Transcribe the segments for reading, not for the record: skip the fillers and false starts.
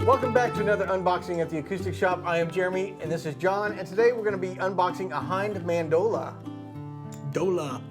Welcome back to another unboxing at the Acoustic Shop. I am Jeremy and this is John, and today we're going to be unboxing a Hinde Mandola. Dola.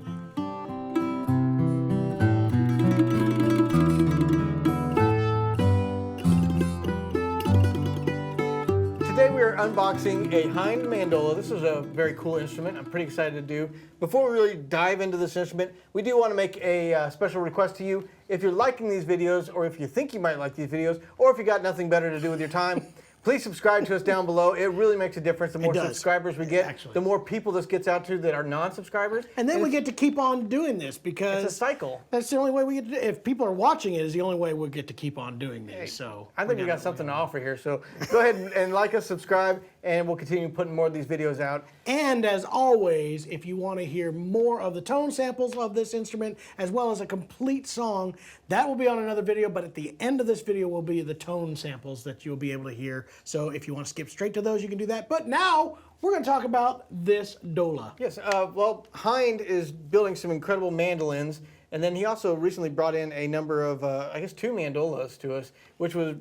Today we are unboxing a Hinde Mandola. This is a very cool instrument I'm pretty excited to do. Before we really dive into this instrument, we do want to make a special request to you. If you're liking these videos, or if you think you might like these videos, or if you got nothing better to do with your time, please subscribe to us down below. It really makes a difference. The more subscribers we get, the more people this gets out to that are non-subscribers. And then we get to keep on doing this because it's a cycle. That's the only way we get to do it. If people are watching it, is the only way we'll get to keep on doing this. Hey, so I think we got something to offer here. So go ahead and like us, subscribe, and we'll continue putting more of these videos out. And as always, if you want to hear more of the tone samples of this instrument, as well as a complete song, that will be on another video, but at the end of this video will be the tone samples that you'll be able to hear. So if you want to skip straight to those, you can do that. But now, we're going to talk about this Dola. Yes, well, Hinde is building some incredible mandolins, and then he also recently brought in a number of, I guess, 2 mandolas to us, which was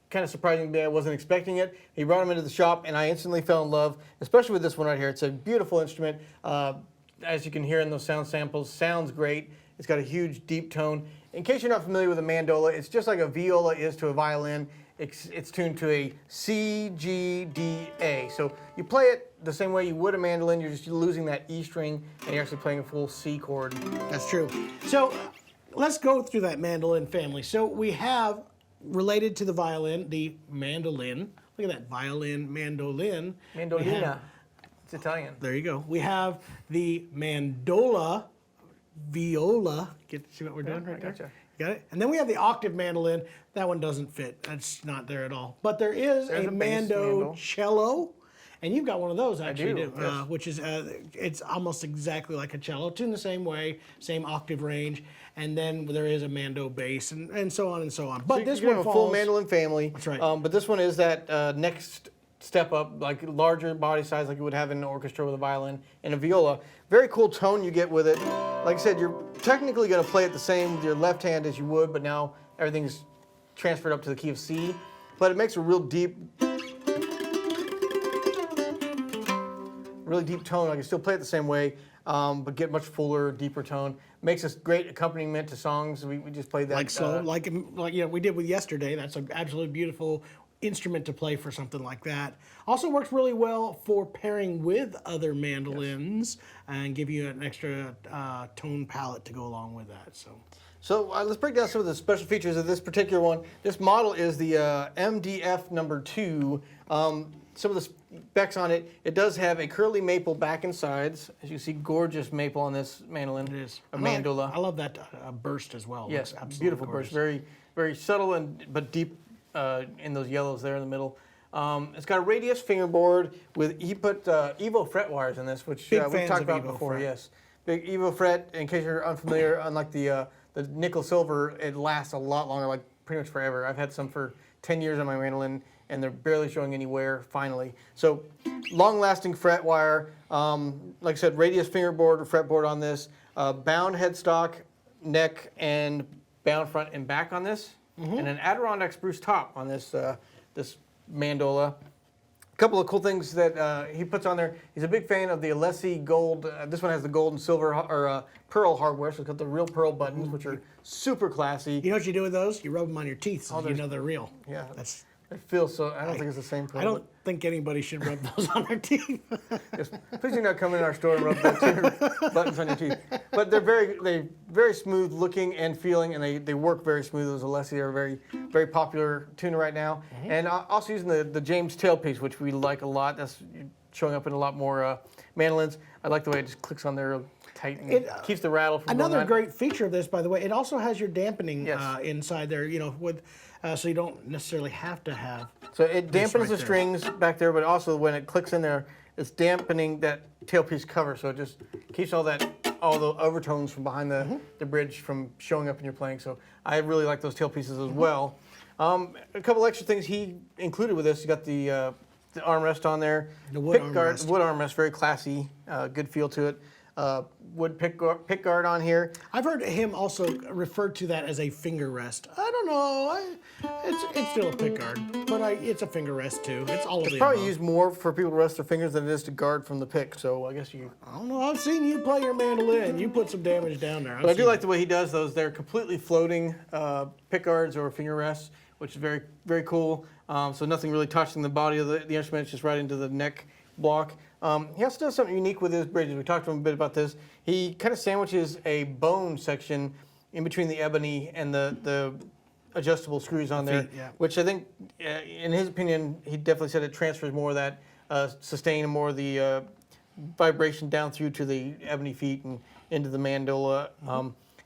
kind of surprising to me. I wasn't expecting it. He brought them into the shop, and I instantly fell in love, especially with this one right here. It's a beautiful instrument. As you can hear in those sound samples, sounds great. It's got a huge, deep tone. In case you're not familiar with a mandola, it's just like a viola is to a violin. It's tuned to a C, G, D, A. So you play it the same way you would a mandolin. You're just losing that E string, and you're actually playing a full C chord. That's true. So let's go through that mandolin family. So we have, related to the violin, the mandolin. Look at that, violin, mandolin. Mandolina. It's Italian. There you go. We have the mandola, viola. See what we're doing right there? Gotcha. Got it? And then we have the octave mandolin. That one doesn't fit. That's not there at all. But there's a mando cello. And you've got one of those, actually, I do, yes. Which is, it's almost exactly like a cello, tuned the same way, same octave range, and then there is a mando bass, and so on and so on. But so this you one have a falls, full mandolin family. That's right. But this one is that next step up, like larger body size, like you would have in an orchestra with a violin and a viola. Very cool tone you get with it. Like I said, you're technically going to play it the same with your left hand as you would, but now everything's transferred up to the key of C. But it makes a really deep tone. I can still play it the same way, but get much fuller, deeper tone. Makes a great accompaniment to songs. We just played that. Like slow, like we did with yesterday. That's an absolutely beautiful instrument to play for something like that. Also works really well for pairing with other mandolins and give you an extra tone palette to go along with that. So let's break down some of the special features of this particular one. This model is the MDF number 2. Some of the specs on it, it does have a curly maple back and sides. As you see, gorgeous maple on this mandolin. It is. A mandola. I love that burst as well. Yes, beautiful burst. Very, very subtle but deep in those yellows there in the middle. It's got a radius fingerboard he put Evo fret wires in this, which we've talked about before. Fret. Yes, big Evo fret. In case you're unfamiliar, unlike the nickel silver, it lasts a lot longer, like pretty much forever. I've had some for 10 years on my mandolin, and they're barely showing any wear, finally. So, long-lasting fret wire. Like I said, radius fingerboard or fretboard on this. Bound headstock, neck, and bound front and back on this. And an Adirondack spruce top on this this mandola. A couple of cool things that he puts on there. He's a big fan of the Alessi gold. This one has the gold and silver or pearl hardware, so it's got the real pearl buttons, which are super classy. You know what you do with those? You rub them on your teeth so you know they're real. Yeah, it feels so. I don't think it's the same pearl. I don't think anybody should rub those on their teeth. Yes, please do not come in our store and rub those buttons on your teeth. But they're very smooth looking and feeling, and they work very smooth. Those Alessi are very, very popular tuner right now. And also using the James tailpiece, which we like a lot. That's showing up in a lot more mandolins. I like the way it just clicks on there tight and keeps the rattle from going on. Another great feature of this, by the way, it also has your dampening inside there. With so you don't necessarily have to have. So it dampens the strings back there, but also when it clicks in there, it's dampening that tailpiece cover. So it just keeps all the overtones from behind the bridge from showing up in your playing. So I really like those tailpieces as well. A couple extra things he included with this. You got the armrest on there. The wood armrest. Wood armrest, very classy, good feel to it. wood pick guard on here. I've heard him also refer to that as a finger rest. I don't know. It's still a pick guard, but it's a finger rest too. It's all of the Probably above. used more for people to rest their fingers than it is to guard from the pick. So I guess you. I don't know. I've seen you play your mandolin. You put some damage down there. But I do like the way he does those. They're completely floating pick guards or finger rests, which is very, very cool. So nothing really touching the body of the instrument. It's just right into the neck block. He also does something unique with his bridges. We talked to him a bit about this. He kind of sandwiches a bone section in between the ebony and the adjustable screws on there, which I think, in his opinion, he definitely said it transfers more of that sustain and more of the vibration down through to the ebony feet and into the mandola.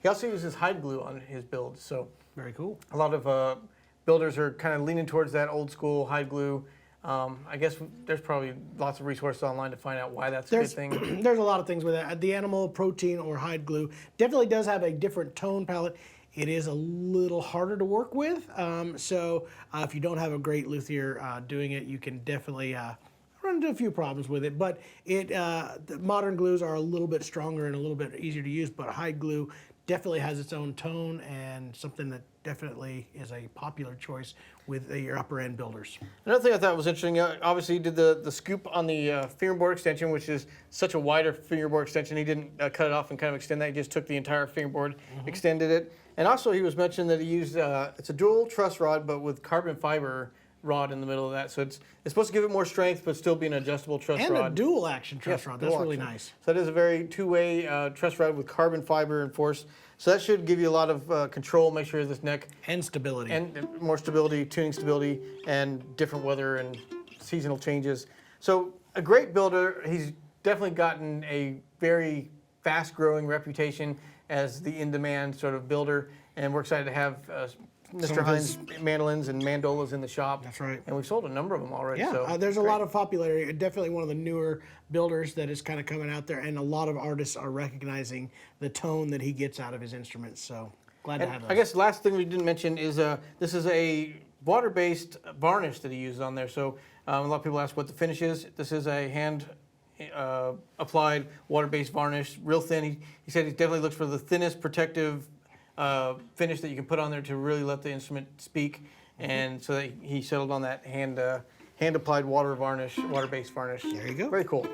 He also uses hide glue on his builds, so very cool. A lot of builders are kind of leaning towards that old school hide glue. I guess there's probably lots of resources online to find out why that's a good thing. There's a lot of things with that. The animal protein or hide glue definitely does have a different tone palette. It is a little harder to work with. So if you don't have a great luthier doing it, you can definitely run into a few problems with it. But the modern glues are a little bit stronger and a little bit easier to use, but hide glue definitely has its own tone and something that definitely is a popular choice with your upper end builders. Another thing I thought was interesting, obviously he did the scoop on the fingerboard extension, which is such a wider fingerboard extension. He didn't cut it off and kind of extend that. He just took the entire fingerboard, extended it. And also he was mentioning that he used, it's a dual truss rod, but with carbon fiber rod in the middle of that. So it's supposed to give it more strength, but still be an adjustable truss rod. And a dual action truss rod. That's really nice. So that is a very two-way truss rod with carbon fiber enforced. So that should give you a lot of control, make sure this neck. And stability. And more stability, tuning stability, and different weather and seasonal changes. So a great builder. He's definitely gotten a very fast-growing reputation as the in-demand sort of builder. And we're excited to have Mr. Hines mandolins and mandolas in the shop. That's right. And we've sold a number of them already. Yeah, so there's a lot of popularity. Definitely one of the newer builders that is kind of coming out there, and a lot of artists are recognizing the tone that he gets out of his instruments. So glad to have those. I guess the last thing we didn't mention is this is a water-based varnish that he uses on there. So a lot of people ask what the finish is. This is a hand applied water-based varnish, real thin. He said he definitely looks for the thinnest protective finish that you can put on there to really let the instrument speak, and so that he settled on that hand-applied water-based varnish. There you go. Very cool.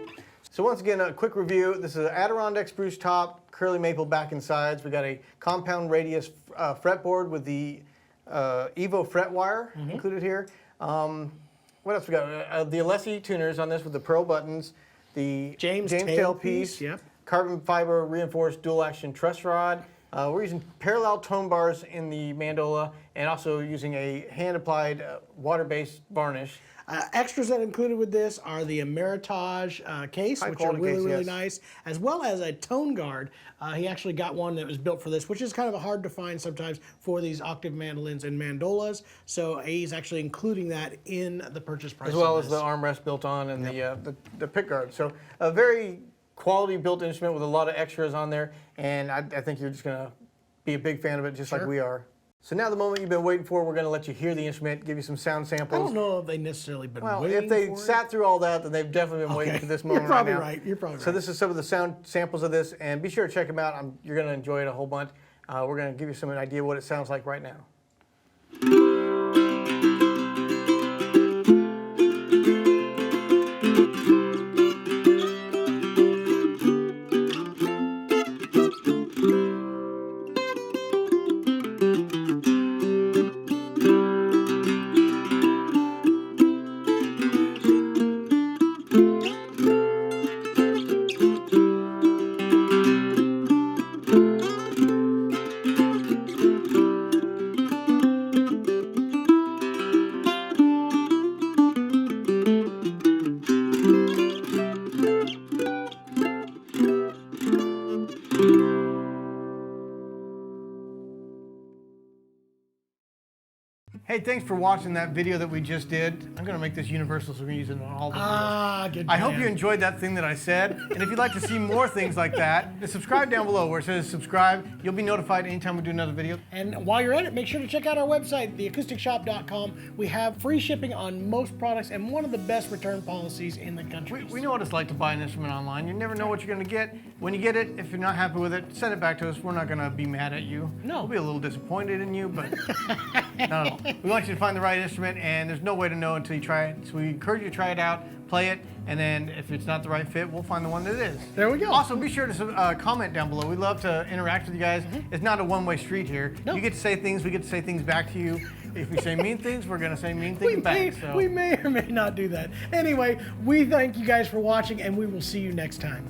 So once again, a quick review. This is an Adirondack spruce top, curly maple back and sides. We got a compound radius fretboard with the Evo fret wire included here. What else we got? The Alessi tuners on this with the pearl buttons, the James tailpiece, yep. Carbon fiber reinforced dual action truss rod. We're using parallel tone bars in the mandola and also using a hand-applied water-based varnish. Extras that included with this are the Emeritage case, which are really nice, as well as a tone guard. He actually got one that was built for this, which is kind of hard to find sometimes for these octave mandolins and mandolas. So he's actually including that in the purchase price. As well as the armrest built on and the pick guard. So a very quality built instrument with a lot of extras on there, and I think you're just going to be a big fan of it, just like we are. So now the moment you've been waiting for, we're going to let you hear the instrument, give you some sound samples. I don't know if they necessarily been waiting for it. Well, if they sat through all that, then they've definitely been waiting for this moment. You're probably right. right. You're probably right. So this is some of the sound samples of this, and be sure to check them out. You're going to enjoy it a whole bunch. We're going to give you some idea what it sounds like right now. Hey, thanks for watching that video that we just did. I'm going to make this universal so we're going to use it on all the videos. Good I hope you enjoyed that thing that I said. And if you'd like to see more things like that, subscribe down below where it says subscribe. You'll be notified anytime we do another video. And while you're at it, make sure to check out our website, theacousticshop.com. We have free shipping on most products and one of the best return policies in the country. We know what it's like to buy an instrument online. You never know what you're going to get. When you get it, if you're not happy with it, send it back to us. We're not gonna be mad at you. No. We'll be a little disappointed in you, but not at all. We want you to find the right instrument, and there's no way to know until you try it. So we encourage you to try it out, play it, and then if it's not the right fit, we'll find the one that is. There we go. Also, be sure to comment down below. We love to interact with you guys. It's not a one-way street here. No. You get to say things, we get to say things back to you. If we say mean things, we're gonna say mean things back. We may or may not do that. Anyway, we thank you guys for watching, and we will see you next time.